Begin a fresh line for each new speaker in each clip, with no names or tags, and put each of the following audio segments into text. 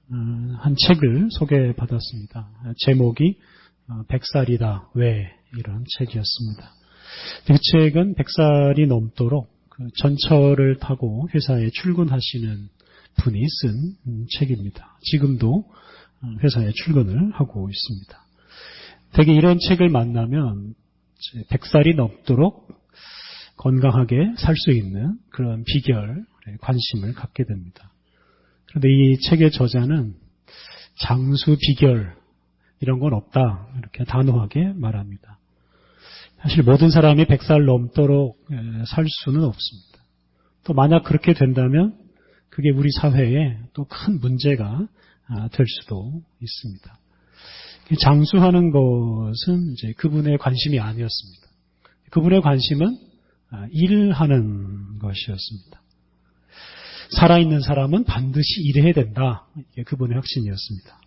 한 책을 소개받았습니다. 제목이 100살이다 왜 이런 책이었습니다. 그 책은 100살이 넘도록 그 전철을 타고 회사에 출근하시는 분이 쓴 책입니다. 지금도 회사에 출근을 하고 있습니다. 되게 이런 책을 만나면 100살이 넘도록 건강하게 살 수 있는 그런 비결에 관심을 갖게 됩니다. 그런데 이 책의 저자는 장수 비결 이런 건 없다 이렇게 단호하게 말합니다. 사실 모든 사람이 100살 넘도록 살 수는 없습니다. 또 만약 그렇게 된다면 그게 우리 사회에 또 큰 문제가 될 수도 있습니다. 장수하는 것은 이제 그분의 관심이 아니었습니다. 그분의 관심은 일하는 것이었습니다. 살아있는 사람은 반드시 일해야 된다. 이게 그분의 확신이었습니다.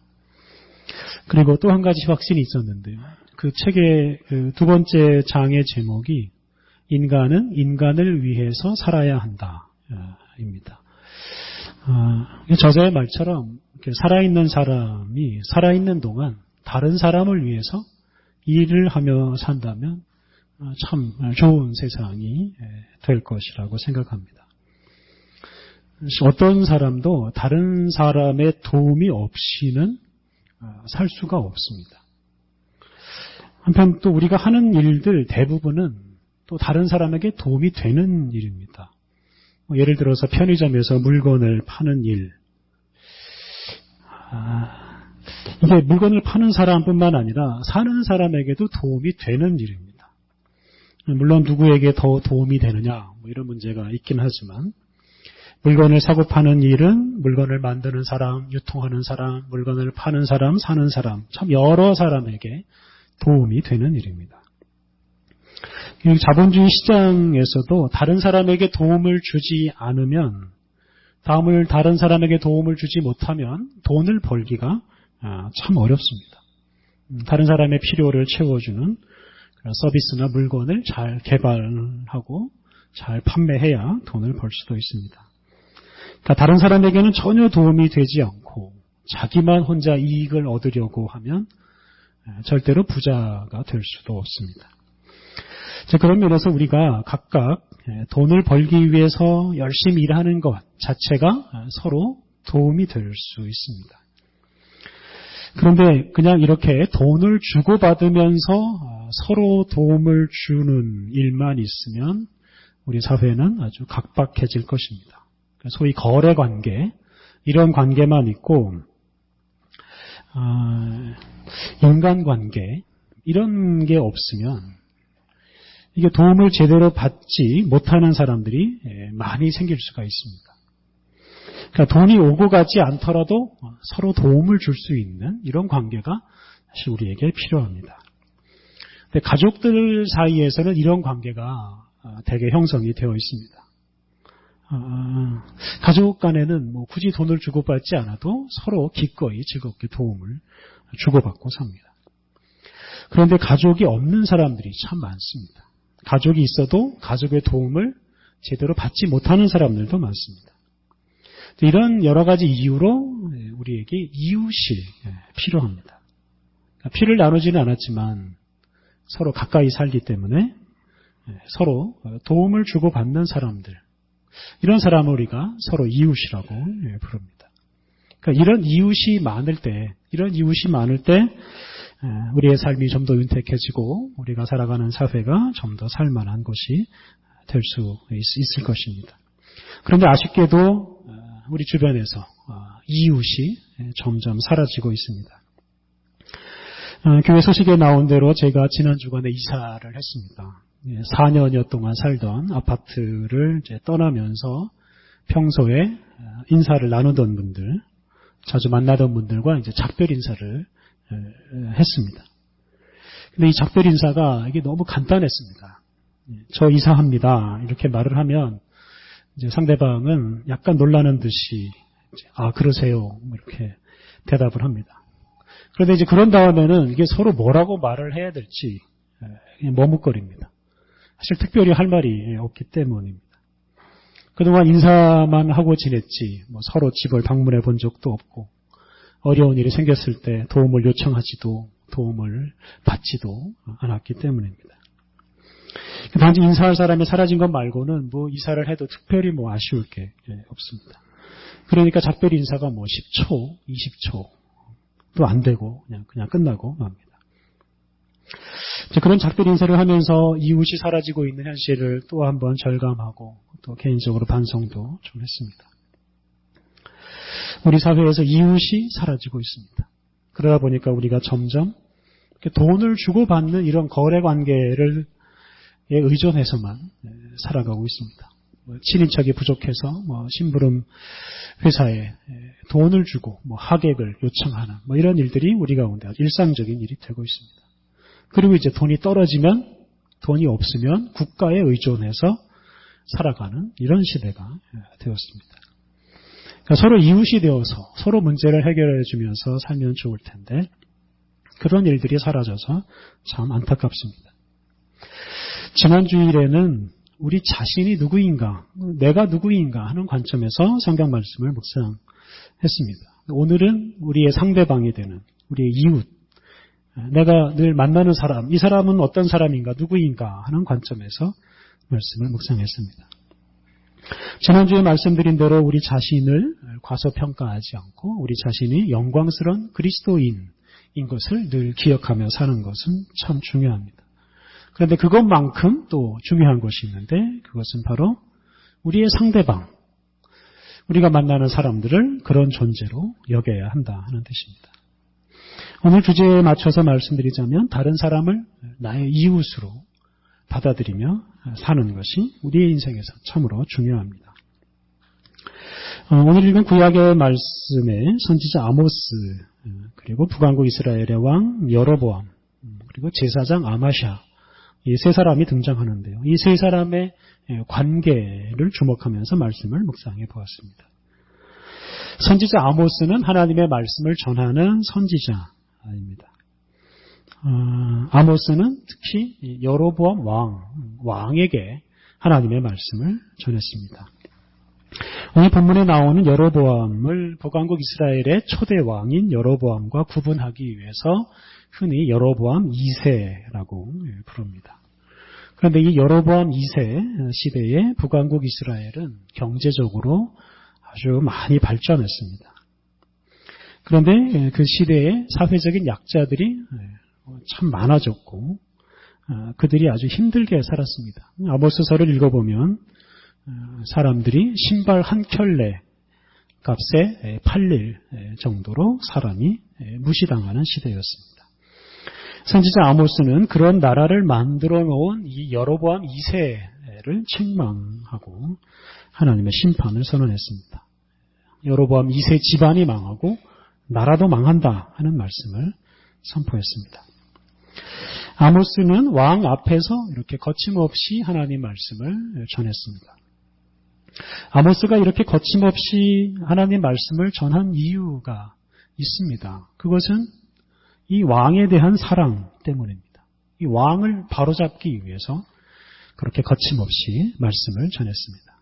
그리고 또 한 가지 확신이 있었는데요. 그 책의 그 두 번째 장의 제목이 인간은 인간을 위해서 살아야 한다. 입니다. 저자의 말처럼 살아있는 사람이 살아있는 동안 다른 사람을 위해서 일을 하며 산다면 참 좋은 세상이 될 것이라고 생각합니다. 어떤 사람도 다른 사람의 도움이 없이는 살 수가 없습니다. 한편 또 우리가 하는 일들 대부분은 또 다른 사람에게 도움이 되는 일입니다. 예를 들어서 편의점에서 물건을 파는 일. 이게 물건을 파는 사람뿐만 아니라 사는 사람에게도 도움이 되는 일입니다. 물론 누구에게 더 도움이 되느냐 이런 문제가 있긴 하지만 물건을 사고 파는 일은 물건을 만드는 사람, 유통하는 사람, 물건을 파는 사람, 사는 사람 참 여러 사람에게 도움이 되는 일입니다. 자본주의 시장에서도 다른 사람에게 도움을 주지 않으면 다른 사람에게 도움을 주지 못하면 돈을 벌기가 참 어렵습니다. 다른 사람의 필요를 채워주는 서비스나 물건을 잘 개발하고 잘 판매해야 돈을 벌 수도 있습니다. 그러니까 다른 사람에게는 전혀 도움이 되지 않고 자기만 혼자 이익을 얻으려고 하면 절대로 부자가 될 수도 없습니다. 그런 면에서 우리가 각각 돈을 벌기 위해서 열심히 일하는 것 자체가 서로 도움이 될 수 있습니다. 그런데 그냥 이렇게 돈을 주고받으면서 서로 도움을 주는 일만 있으면 우리 사회는 아주 각박해질 것입니다. 소위 거래관계, 이런 관계만 있고 인간관계, 이런 게 없으면 이게 도움을 제대로 받지 못하는 사람들이 많이 생길 수가 있습니다. 그러니까 돈이 오고 가지 않더라도 서로 도움을 줄 수 있는 이런 관계가 사실 우리에게 필요합니다. 근데 가족들 사이에서는 이런 관계가 대개 형성이 되어 있습니다. 가족 간에는 굳이 돈을 주고받지 않아도 서로 기꺼이 즐겁게 도움을 주고받고 삽니다. 그런데 가족이 없는 사람들이 참 많습니다. 가족이 있어도 가족의 도움을 제대로 받지 못하는 사람들도 많습니다. 이런 여러 가지 이유로 우리에게 이웃이 필요합니다. 피를 나누지는 않았지만 서로 가까이 살기 때문에 서로 도움을 주고받는 사람들, 이런 사람을 우리가 서로 이웃이라고 부릅니다. 그러니까 이런 이웃이 많을 때 우리의 삶이 좀 더 윤택해지고 우리가 살아가는 사회가 좀 더 살만한 곳이 될 수 있을 것입니다. 그런데 아쉽게도 우리 주변에서 이웃이 점점 사라지고 있습니다. 교회 소식에 나온 대로 제가 지난 주간에 이사를 했습니다. 4년여 동안 살던 아파트를 이제 떠나면서 평소에 인사를 나누던 분들, 자주 만나던 분들과 이제 작별 인사를 했습니다. 근데 이 작별 인사가 이게 너무 간단했습니다. 저 이사합니다. 이렇게 말을 하면 이제 상대방은 약간 놀라는 듯이 그러세요. 이렇게 대답을 합니다. 그런데 이제 그런 다음에는 이게 서로 뭐라고 말을 해야 될지 머뭇거립니다. 사실 특별히 할 말이 없기 때문입니다. 그동안 인사만 하고 지냈지 서로 집을 방문해 본 적도 없고 어려운 일이 생겼을 때 도움을 요청하지도 도움을 받지도 않았기 때문입니다. 단지 인사할 사람이 사라진 것 말고는 이사를 해도 특별히 아쉬울 게 없습니다. 그러니까 작별 인사가 10초, 20초도 안 되고 그냥 끝나고 맙니다. 그런 작별 인사를 하면서 이웃이 사라지고 있는 현실을 또 한번 절감하고 또 개인적으로 반성도 좀 했습니다. 우리 사회에서 이웃이 사라지고 있습니다. 그러다 보니까 우리가 점점 돈을 주고받는 이런 거래 관계를 의존해서만 살아가고 있습니다. 친인척이 부족해서 심부름 회사에 돈을 주고 하객을 요청하는 이런 일들이 우리 가운데 아주 일상적인 일이 되고 있습니다. 그리고 이제 돈이 떨어지면 돈이 없으면 국가에 의존해서 살아가는 이런 시대가 되었습니다. 그러니까 서로 이웃이 되어서 서로 문제를 해결해 주면서 살면 좋을 텐데 그런 일들이 사라져서 참 안타깝습니다. 지난 주일에는 우리 자신이 누구인가, 내가 누구인가 하는 관점에서 성경 말씀을 묵상했습니다. 오늘은 우리의 상대방이 되는 우리의 이웃, 내가 늘 만나는 사람, 이 사람은 어떤 사람인가, 누구인가 하는 관점에서 말씀을 묵상했습니다. 지난주에 말씀드린 대로 우리 자신을 과소평가하지 않고 우리 자신이 영광스러운 그리스도인인 것을 늘 기억하며 사는 것은 참 중요합니다. 그런데 그것만큼 또 중요한 것이 있는데 그것은 바로 우리의 상대방, 우리가 만나는 사람들을 그런 존재로 여겨야 한다 하는 뜻입니다. 오늘 주제에 맞춰서 말씀드리자면 다른 사람을 나의 이웃으로 받아들이며 사는 것이 우리의 인생에서 참으로 중요합니다. 오늘 읽은 구약의 말씀에 선지자 아모스, 그리고 북왕국 이스라엘의 왕 여로보암, 그리고 제사장 아마샤, 이 세 사람이 등장하는데요. 이 세 사람의 관계를 주목하면서 말씀을 묵상해 보았습니다. 선지자 아모스는 하나님의 말씀을 전하는 선지자입니다. 아모스는 특히 여로보암 왕에게 하나님의 말씀을 전했습니다. 오늘 본문에 나오는 여로보암을 북왕국 이스라엘의 초대 왕인 여로보암과 구분하기 위해서 흔히 여로보암 2세라고 부릅니다. 그런데 이 여로보암 2세 시대에 북왕국 이스라엘은 경제적으로 아주 많이 발전했습니다. 그런데 그 시대에 사회적인 약자들이 참 많아졌고 그들이 아주 힘들게 살았습니다. 아모스서를 읽어보면 사람들이 신발 한 켤레 값에 팔릴 정도로 사람이 무시당하는 시대였습니다. 선지자 아모스는 그런 나라를 만들어 놓은 이 여로보암 2세를 책망하고 하나님의 심판을 선언했습니다. 여로보암 2세 집안이 망하고 나라도 망한다 하는 말씀을 선포했습니다. 아모스는 왕 앞에서 이렇게 거침없이 하나님 말씀을 전했습니다. 아모스가 이렇게 거침없이 하나님 말씀을 전한 이유가 있습니다. 그것은 이 왕에 대한 사랑 때문입니다. 이 왕을 바로잡기 위해서 그렇게 거침없이 말씀을 전했습니다.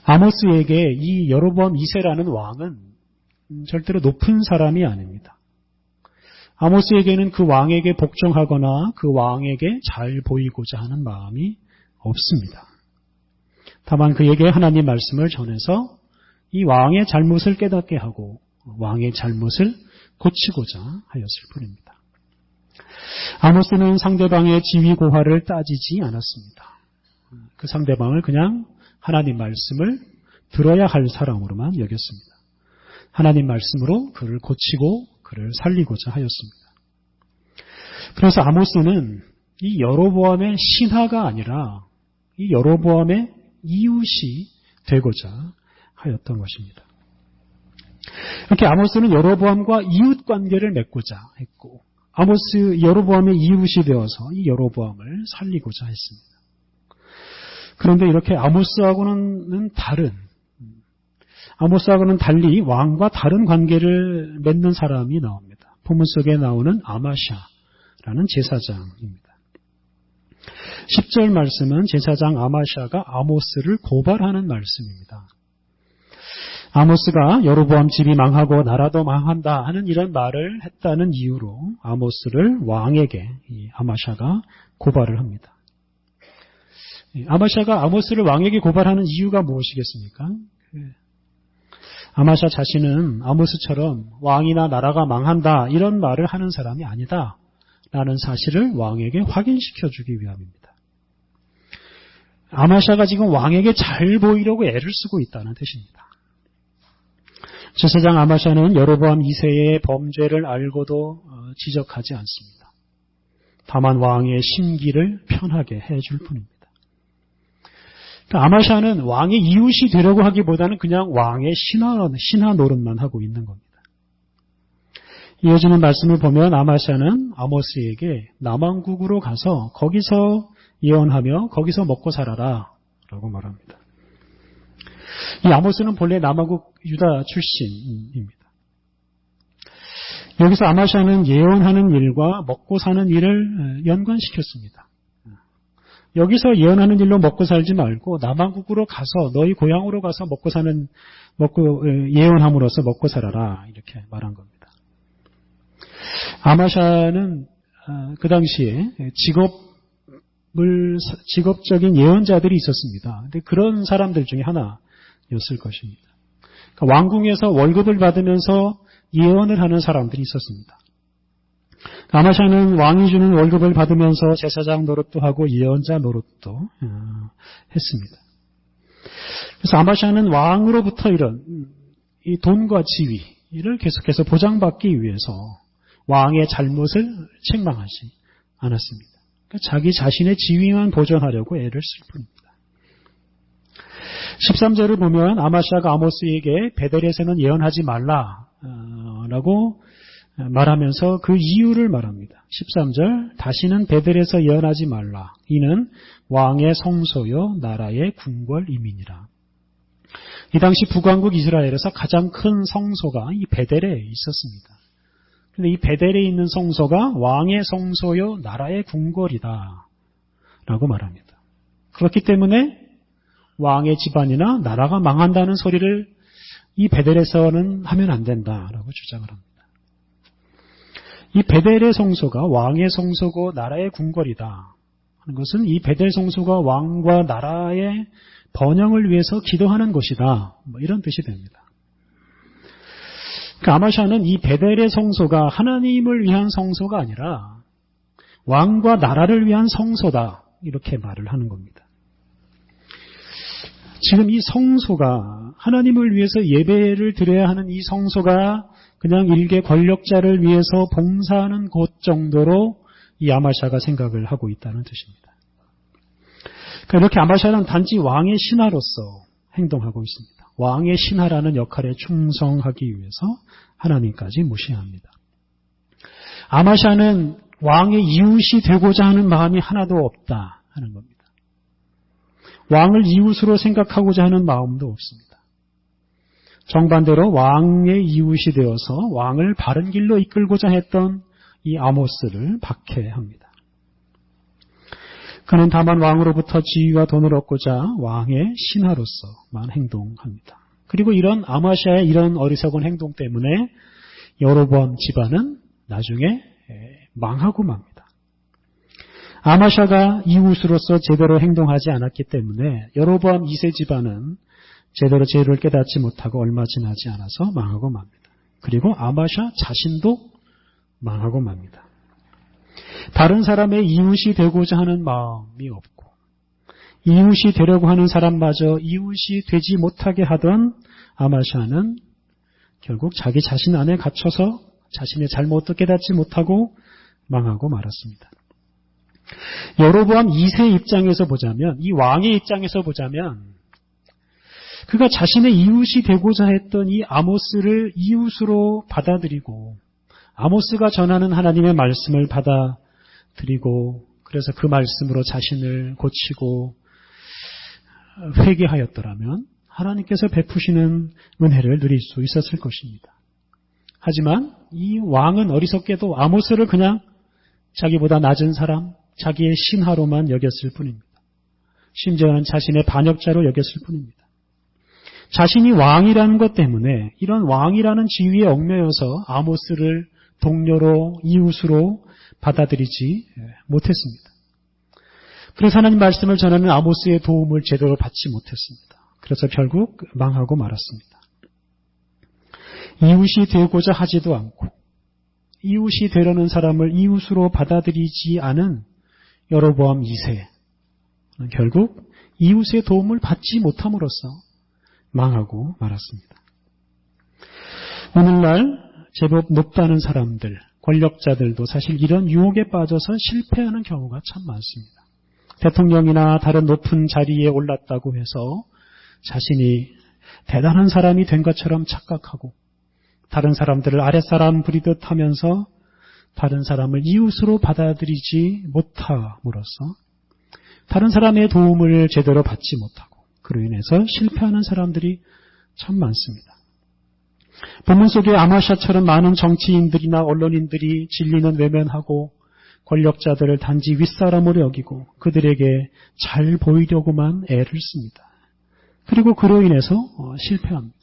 아모스에게 이 여로보암 2세라는 왕은 절대로 높은 사람이 아닙니다. 아모스에게는 그 왕에게 복종하거나 그 왕에게 잘 보이고자 하는 마음이 없습니다. 다만 그에게 하나님 말씀을 전해서 이 왕의 잘못을 깨닫게 하고 왕의 잘못을 고치고자 하였을 뿐입니다. 아모스는 상대방의 지위고하를 따지지 않았습니다. 그 상대방을 그냥 하나님 말씀을 들어야 할 사람으로만 여겼습니다. 하나님 말씀으로 그를 고치고 그를 살리고자 하였습니다. 그래서 아모스는 이 여로보암의 신하가 아니라 이 여로보암의 이웃이 되고자 하였던 것입니다. 이렇게 아모스는 여로보암과 이웃 관계를 맺고자 했고 여로보암의 이웃이 되어서 이 여로보암을 살리고자 했습니다. 그런데 이렇게 아모스하고는 달리 왕과 다른 관계를 맺는 사람이 나옵니다. 본문 속에 나오는 아마샤라는 제사장입니다. 10절 말씀은 제사장 아마샤가 아모스를 고발하는 말씀입니다. 아모스가 여로보암 집이 망하고 나라도 망한다 하는 이런 말을 했다는 이유로 아모스를 왕에게 이 아마샤가 고발을 합니다. 아마샤가 아모스를 왕에게 고발하는 이유가 무엇이겠습니까? 아마샤 자신은 아모스처럼 왕이나 나라가 망한다 이런 말을 하는 사람이 아니다 라는 사실을 왕에게 확인시켜주기 위함입니다. 아마샤가 지금 왕에게 잘 보이려고 애를 쓰고 있다는 뜻입니다. 제사장 아마샤는 여로보암 2세의 범죄를 알고도 지적하지 않습니다. 다만 왕의 심기를 편하게 해줄 뿐입니다. 그러니까 아마샤는 왕의 이웃이 되려고 하기보다는 그냥 왕의 신하 노릇만 하고 있는 겁니다. 이어지는 말씀을 보면 아마샤는 아모스에게 남왕국으로 가서 거기서 예언하며 거기서 먹고 살아라 라고 말합니다. 이 아모스는 본래 남왕국 유다 출신입니다. 여기서 아마샤는 예언하는 일과 먹고 사는 일을 연관시켰습니다. 여기서 예언하는 일로 먹고 살지 말고 남왕국으로 가서 너희 고향으로 가서 예언함으로써 먹고 살아라 이렇게 말한 겁니다. 아마샤는 그 당시에 직업적인 예언자들이 있었습니다. 근데 그런 사람들 중에 하나였을 것입니다. 그러니까 왕궁에서 월급을 받으면서 예언을 하는 사람들이 있었습니다. 아마샤는 왕이 주는 월급을 받으면서 제사장 노릇도 하고 예언자 노릇도 했습니다. 그래서 아마샤는 왕으로부터 이런 이 돈과 지위를 계속해서 보장받기 위해서 왕의 잘못을 책망하지 않았습니다. 그러니까 자기 자신의 지위만 보존하려고 애를 쓸 뿐입니다. 13절을 보면 아마샤가 아모스에게 베델에서는 예언하지 말라라고 말하면서 그 이유를 말합니다. 13절 다시는 베델에서 예언하지 말라. 이는 왕의 성소요 나라의 궁궐이민이라. 이 당시 북왕국 이스라엘에서 가장 큰 성소가 이 베델에 있었습니다. 그런데 이 베델에 있는 성소가 왕의 성소요 나라의 궁궐이다 라고 말합니다. 그렇기 때문에 왕의 집안이나 나라가 망한다는 소리를 이 베델에서는 하면 안 된다라고 주장을 합니다. 이 베델의 성소가 왕의 성소고 나라의 궁궐이다 하는 것은 이 베델 성소가 왕과 나라의 번영을 위해서 기도하는 곳이다. 이런 뜻이 됩니다. 그러니까 아마샤는 이 베델의 성소가 하나님을 위한 성소가 아니라 왕과 나라를 위한 성소다. 이렇게 말을 하는 겁니다. 지금 이 성소가 하나님을 위해서 예배를 드려야 하는 이 성소가 그냥 일개 권력자를 위해서 봉사하는 곳 정도로 이 아마샤가 생각을 하고 있다는 뜻입니다. 그러니까 이렇게 아마샤는 단지 왕의 신하로서 행동하고 있습니다. 왕의 신하라는 역할에 충성하기 위해서 하나님까지 무시합니다. 아마샤는 왕의 이웃이 되고자 하는 마음이 하나도 없다 하는 겁니다. 왕을 이웃으로 생각하고자 하는 마음도 없습니다. 정반대로 왕의 이웃이 되어서 왕을 바른 길로 이끌고자 했던 이 아모스를 박해합니다. 그는 다만 왕으로부터 지위와 돈을 얻고자 왕의 신하로서만 행동합니다. 그리고 이런 아마샤의 이런 어리석은 행동 때문에 여로보암 집안은 나중에 망하고 맙니다. 아마샤가 이웃으로서 제대로 행동하지 않았기 때문에 여로보암 2세 집안은 제대로 죄를 깨닫지 못하고 얼마 지나지 않아서 망하고 맙니다. 그리고 아마샤 자신도 망하고 맙니다. 다른 사람의 이웃이 되고자 하는 마음이 없고 이웃이 되려고 하는 사람마저 이웃이 되지 못하게 하던 아마샤는 결국 자기 자신 안에 갇혀서 자신의 잘못도 깨닫지 못하고 망하고 말았습니다. 여로보암 2세 입장에서 보자면, 이 왕의 입장에서 보자면 그가 자신의 이웃이 되고자 했던 이 아모스를 이웃으로 받아들이고 아모스가 전하는 하나님의 말씀을 받아들이고 그래서 그 말씀으로 자신을 고치고 회개하였더라면 하나님께서 베푸시는 은혜를 누릴 수 있었을 것입니다. 하지만 이 왕은 어리석게도 아모스를 그냥 자기보다 낮은 사람, 자기의 신하로만 여겼을 뿐입니다. 심지어는 자신의 반역자로 여겼을 뿐입니다. 자신이 왕이라는 것 때문에 이런 왕이라는 지위에 얽매여서 아모스를 동료로 이웃으로 받아들이지 못했습니다. 그래서 하나님 말씀을 전하는 아모스의 도움을 제대로 받지 못했습니다. 그래서 결국 망하고 말았습니다. 이웃이 되고자 하지도 않고 이웃이 되려는 사람을 이웃으로 받아들이지 않은 여로보암 2세는 결국 이웃의 도움을 받지 못함으로써 망하고 말았습니다. 오늘날 제법 높다는 사람들, 권력자들도 사실 이런 유혹에 빠져서 실패하는 경우가 참 많습니다. 대통령이나 다른 높은 자리에 올랐다고 해서 자신이 대단한 사람이 된 것처럼 착각하고 다른 사람들을 아랫사람 부리듯 하면서 다른 사람을 이웃으로 받아들이지 못함으로써 다른 사람의 도움을 제대로 받지 못하고 그로 인해서 실패하는 사람들이 참 많습니다. 본문 속에 아마샤처럼 많은 정치인들이나 언론인들이 진리는 외면하고 권력자들을 단지 윗사람으로 여기고 그들에게 잘 보이려고만 애를 씁니다. 그리고 그로 인해서 실패합니다.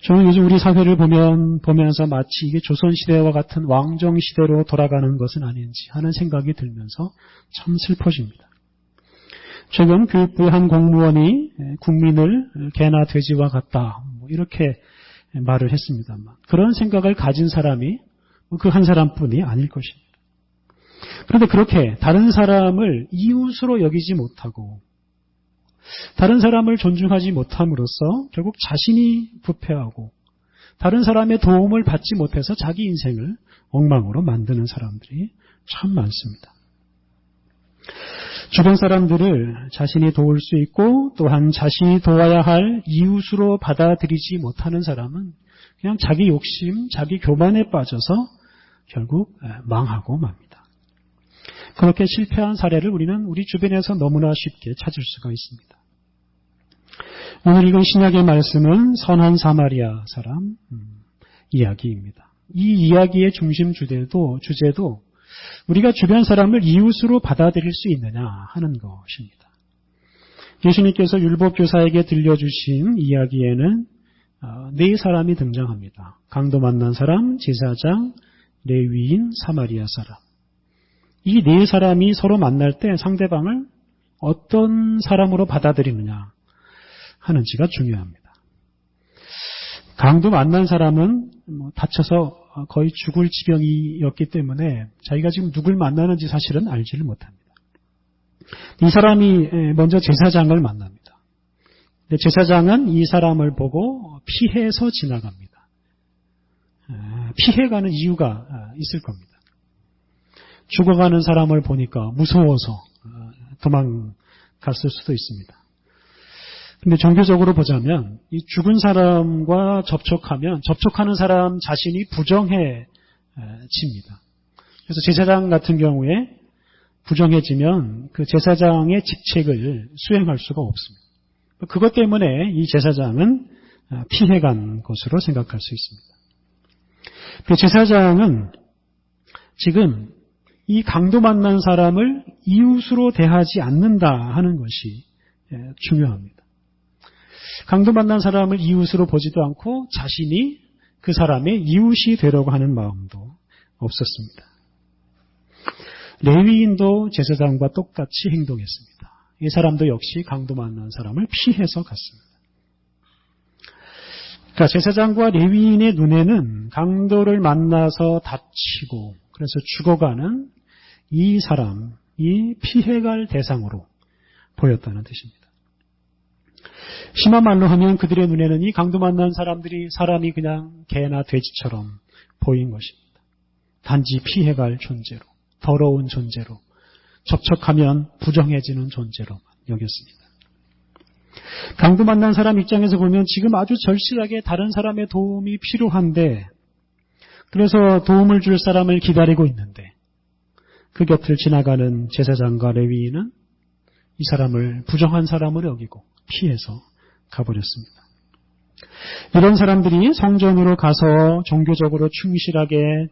저는 요즘 우리 사회를 보면서 마치 이게 조선시대와 같은 왕정시대로 돌아가는 것은 아닌지 하는 생각이 들면서 참 슬퍼집니다. 최근 교육부의 한 공무원이 국민을 개나 돼지와 같다 이렇게 말을 했습니다만 그런 생각을 가진 사람이 그 한 사람뿐이 아닐 것입니다. 그런데 그렇게 다른 사람을 이웃으로 여기지 못하고 다른 사람을 존중하지 못함으로써 결국 자신이 부패하고 다른 사람의 도움을 받지 못해서 자기 인생을 엉망으로 만드는 사람들이 참 많습니다. 주변 사람들을 자신이 도울 수 있고 또한 자신이 도와야 할 이웃으로 받아들이지 못하는 사람은 그냥 자기 욕심, 자기 교만에 빠져서 결국 망하고 맙니다. 그렇게 실패한 사례를 우리는 우리 주변에서 너무나 쉽게 찾을 수가 있습니다. 오늘 읽은 신약의 말씀은 선한 사마리아 사람 이야기입니다. 이 이야기의 중심 주제도 우리가 주변 사람을 이웃으로 받아들일 수 있느냐 하는 것입니다. 예수님께서 율법교사에게 들려주신 이야기에는 네 사람이 등장합니다. 강도 만난 사람, 제사장, 레위인, 사마리아 사람. 이 네 사람이 서로 만날 때 상대방을 어떤 사람으로 받아들이느냐 하는지가 중요합니다. 강도 만난 사람은 다쳐서 거의 죽을 지경이었기 때문에 자기가 지금 누굴 만나는지 사실은 알지를 못합니다. 이 사람이 먼저 제사장을 만납니다. 근데 제사장은 이 사람을 보고 피해서 지나갑니다. 피해가는 이유가 있을 겁니다. 죽어가는 사람을 보니까 무서워서 도망갔을 수도 있습니다. 근데 종교적으로 보자면 이 죽은 사람과 접촉하는 사람 자신이 부정해집니다. 그래서 제사장 같은 경우에 부정해지면 그 제사장의 직책을 수행할 수가 없습니다. 그것 때문에 이 제사장은 피해간 것으로 생각할 수 있습니다. 그 제사장은 지금 이 강도 만난 사람을 이웃으로 대하지 않는다 하는 것이 중요합니다. 강도 만난 사람을 이웃으로 보지도 않고 자신이 그 사람의 이웃이 되려고 하는 마음도 없었습니다. 레위인도 제사장과 똑같이 행동했습니다. 이 사람도 역시 강도 만난 사람을 피해서 갔습니다. 그러니까 제사장과 레위인의 눈에는 강도를 만나서 다치고 그래서 죽어가는 이 사람이 피해갈 대상으로 보였다는 뜻입니다. 심한 말로 하면 그들의 눈에는 이 강도 만난 사람이 그냥 개나 돼지처럼 보인 것입니다. 단지 피해갈 존재로, 더러운 존재로, 접촉하면 부정해지는 존재로만 여겼습니다. 강도 만난 사람 입장에서 보면 지금 아주 절실하게 다른 사람의 도움이 필요한데 그래서 도움을 줄 사람을 기다리고 있는데 그 곁을 지나가는 제사장과 레위인은 이 사람을 부정한 사람으로 여기고 피해서 가버렸습니다. 이런 사람들이 성전으로 가서 종교적으로 충실하게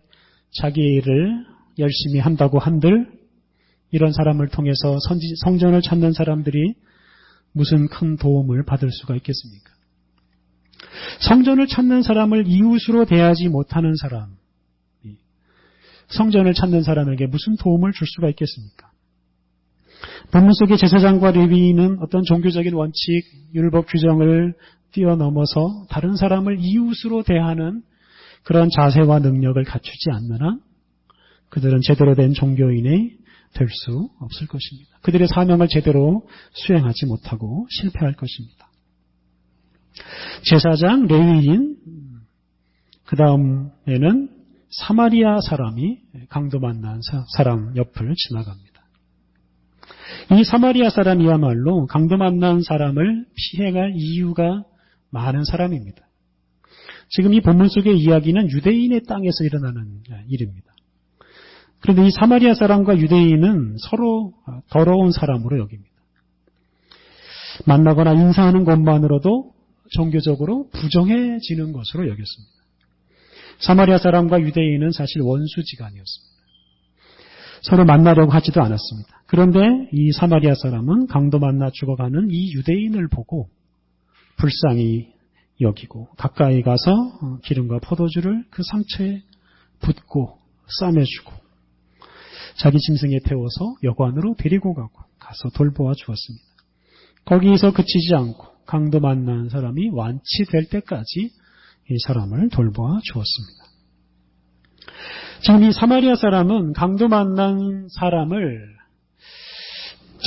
자기 일을 열심히 한다고 한들 이런 사람을 통해서 성전을 찾는 사람들이 무슨 큰 도움을 받을 수가 있겠습니까? 성전을 찾는 사람을 이웃으로 대하지 못하는 사람, 성전을 찾는 사람에게 무슨 도움을 줄 수가 있겠습니까? 본문 속의 제사장과 레위인은 어떤 종교적인 원칙, 율법 규정을 뛰어넘어서 다른 사람을 이웃으로 대하는 그런 자세와 능력을 갖추지 않는 한 그들은 제대로 된 종교인이 될 수 없을 것입니다. 그들의 사명을 제대로 수행하지 못하고 실패할 것입니다. 제사장, 레위인, 그 다음에는 사마리아 사람이 강도 만난 사람 옆을 지나갑니다. 이 사마리아 사람이야말로 강도 만난 사람을 피해갈 이유가 많은 사람입니다. 지금 이 본문 속의 이야기는 유대인의 땅에서 일어나는 일입니다. 그런데 이 사마리아 사람과 유대인은 서로 더러운 사람으로 여깁니다. 만나거나 인사하는 것만으로도 종교적으로 부정해지는 것으로 여겼습니다. 사마리아 사람과 유대인은 사실 원수지간이었습니다. 서로 만나려고 하지도 않았습니다. 그런데 이 사마리아 사람은 강도 만나 죽어가는 이 유대인을 보고 불쌍히 여기고 가까이 가서 기름과 포도주를 그 상처에 붓고 싸매주고 자기 짐승에 태워서 여관으로 데리고 가서 돌보아 주었습니다. 거기에서 그치지 않고 강도 만난 사람이 완치될 때까지 이 사람을 돌보아 주었습니다. 지금 이 사마리아 사람은 강도 만난 사람을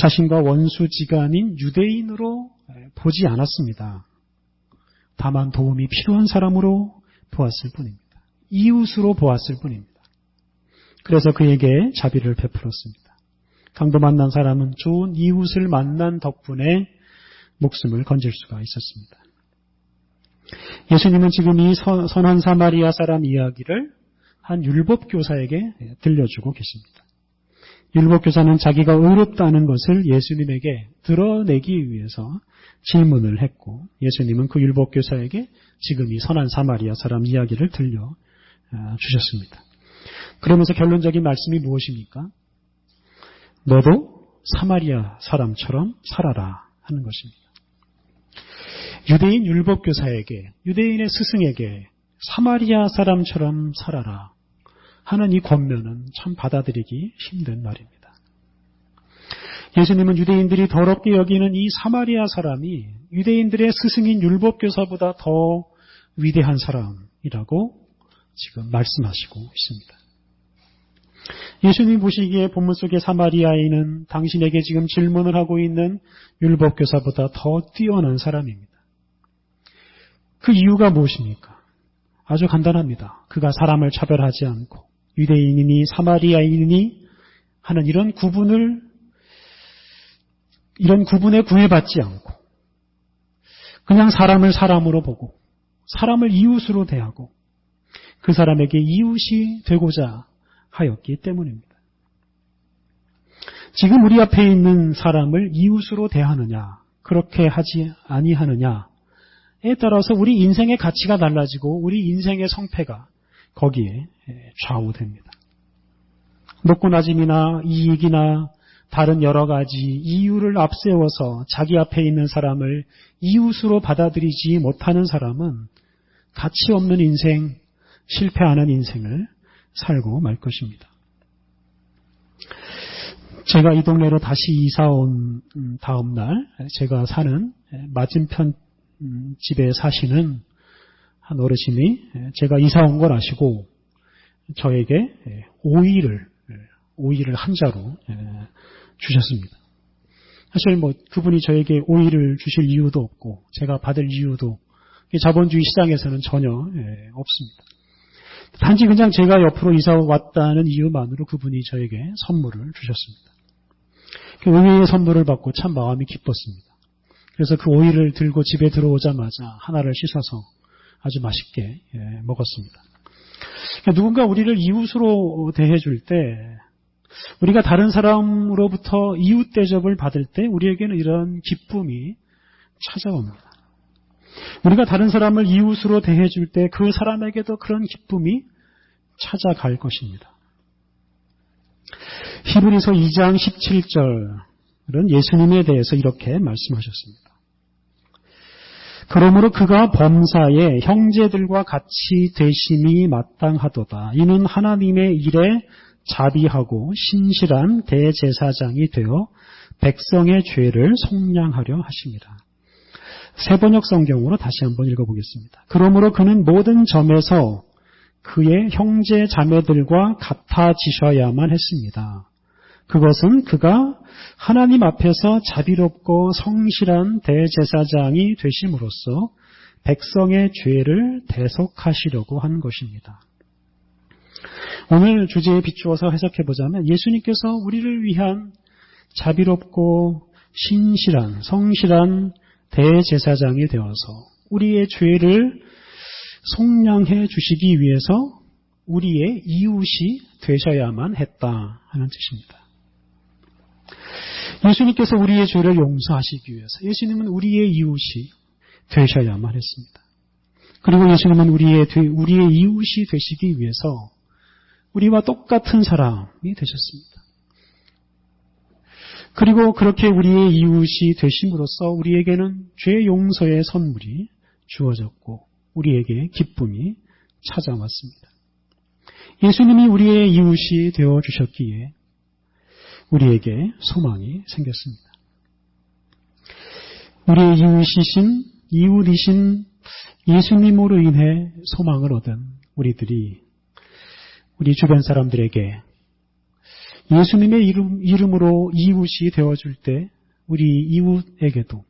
자신과 원수지간인 유대인으로 보지 않았습니다. 다만 도움이 필요한 사람으로 보았을 뿐입니다. 이웃으로 보았을 뿐입니다. 그래서 그에게 자비를 베풀었습니다. 강도 만난 사람은 좋은 이웃을 만난 덕분에 목숨을 건질 수가 있었습니다. 예수님은 지금 이 선한 사마리아 사람 이야기를 한 율법교사에게 들려주고 계십니다. 율법교사는 자기가 의롭다는 것을 예수님에게 드러내기 위해서 질문을 했고 예수님은 그 율법교사에게 지금 이 선한 사마리아 사람 이야기를 들려주셨습니다. 그러면서 결론적인 말씀이 무엇입니까? 너도 사마리아 사람처럼 살아라 하는 것입니다. 유대인 율법교사에게, 유대인의 스승에게 사마리아 사람처럼 살아라 하는 이 권면은 참 받아들이기 힘든 말입니다. 예수님은 유대인들이 더럽게 여기는 이 사마리아 사람이 유대인들의 스승인 율법교사보다 더 위대한 사람이라고 지금 말씀하시고 있습니다. 예수님 보시기에 본문 속의 사마리아인은 당신에게 지금 질문을 하고 있는 율법교사보다 더 뛰어난 사람입니다. 그 이유가 무엇입니까? 아주 간단합니다. 그가 사람을 차별하지 않고 유대인이니 사마리아인이니 하는 이런 구분에 구애받지 않고 그냥 사람을 사람으로 보고 사람을 이웃으로 대하고 그 사람에게 이웃이 되고자 하였기 때문입니다. 지금 우리 앞에 있는 사람을 이웃으로 대하느냐 그렇게 하지 아니하느냐에 따라서 우리 인생의 가치가 달라지고 우리 인생의 성패가 거기에 좌우됩니다. 높고 낮음이나 이익이나 다른 여러 가지 이유를 앞세워서 자기 앞에 있는 사람을 이웃으로 받아들이지 못하는 사람은 가치 없는 인생, 실패하는 인생을 살고 말 것입니다. 제가 이 동네로 다시 이사 온 다음 날 제가 사는 맞은편 집에 사시는 한 어르신이 제가 이사 온 걸 아시고 저에게 오이를 한 자루 주셨습니다. 사실 그분이 저에게 오이를 주실 이유도 없고 제가 받을 이유도 자본주의 시장에서는 전혀 없습니다. 단지 그냥 제가 옆으로 이사 왔다는 이유만으로 그분이 저에게 선물을 주셨습니다. 그 오이의 선물을 받고 참 마음이 기뻤습니다. 그래서 그 오이를 들고 집에 들어오자마자 하나를 씻어서 아주 맛있게 먹었습니다. 누군가 우리를 이웃으로 대해줄 때 우리가 다른 사람으로부터 이웃 대접을 받을 때 우리에게는 이런 기쁨이 찾아옵니다. 우리가 다른 사람을 이웃으로 대해줄 때 그 사람에게도 그런 기쁨이 찾아갈 것입니다. 히브리서 2장 17절은 예수님에 대해서 이렇게 말씀하셨습니다. 그러므로 그가 범사에 형제들과 같이 되심이 마땅하도다. 이는 하나님의 일에 자비하고 신실한 대제사장이 되어 백성의 죄를 속량하려 하십니다. 새번역 성경으로 다시 한번 읽어보겠습니다. 그러므로 그는 모든 점에서 그의 형제 자매들과 같아지셔야만 했습니다. 그것은 그가 하나님 앞에서 자비롭고 성실한 대제사장이 되심으로써 백성의 죄를 대속하시려고 한 것입니다. 오늘 주제에 비추어서 해석해보자면 예수님께서 우리를 위한 자비롭고 신실한 성실한 대제사장이 되어서 우리의 죄를 속량해 주시기 위해서 우리의 이웃이 되셔야만 했다 하는 뜻입니다. 예수님께서 우리의 죄를 용서하시기 위해서 예수님은 우리의 이웃이 되셔야만 했습니다. 그리고 예수님은 우리의 이웃이 되시기 위해서 우리와 똑같은 사람이 되셨습니다. 그리고 그렇게 우리의 이웃이 되심으로써 우리에게는 죄 용서의 선물이 주어졌고 우리에게 기쁨이 찾아왔습니다. 예수님이 우리의 이웃이 되어주셨기에 우리에게 소망이 생겼습니다. 우리의 이웃이신 예수님으로 인해 소망을 얻은 우리들이 우리 주변 사람들에게 예수님의 이름으로 이웃이 되어줄 때 우리 이웃에게도